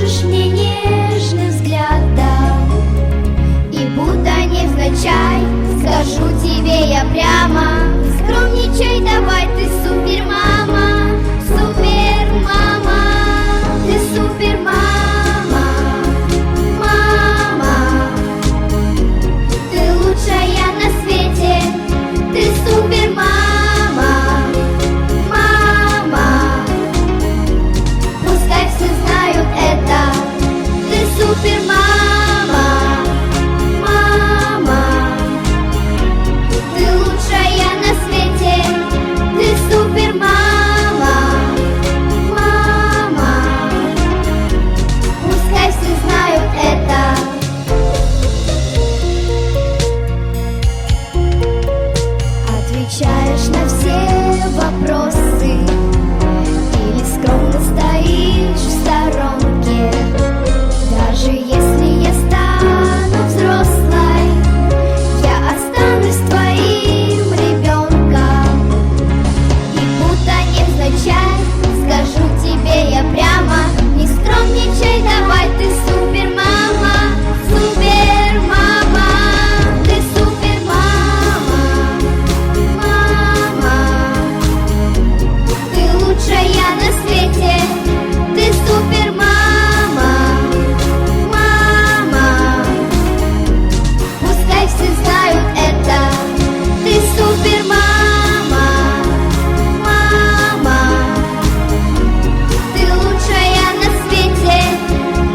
можешь мне нежный взгляд дать, и будто невзначай скажу тебе я прямо: не скромничай, давай, ты супермама, супермама, ты супермама. Отвечаешь на все вопросы или скромно стоишь в сторонке. Даже если я стану взрослой, я останусь твоим ребенком. И будто невзначай скажу тебе я прямо: не скромничай, давай, ты супермама, супермама, ты супермама. Лучшая на свете, ты супермама, мама. Пускай все знают это, ты супермама, мама. Ты лучшая на свете,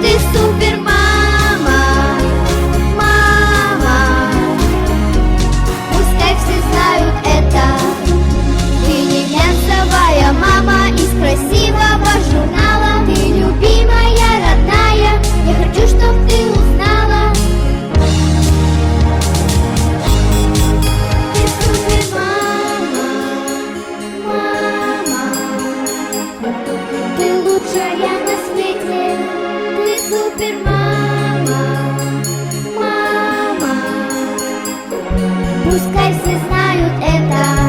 ты супермама, мама. Пускай все знают это. Ты не глянцевая мама из красивого журнала, ты любимая, родная, я хочу, чтоб ты узнала. Ты супермама, мама. Ты лучшая на свете, ты супермама, мама. Пускай все знают это.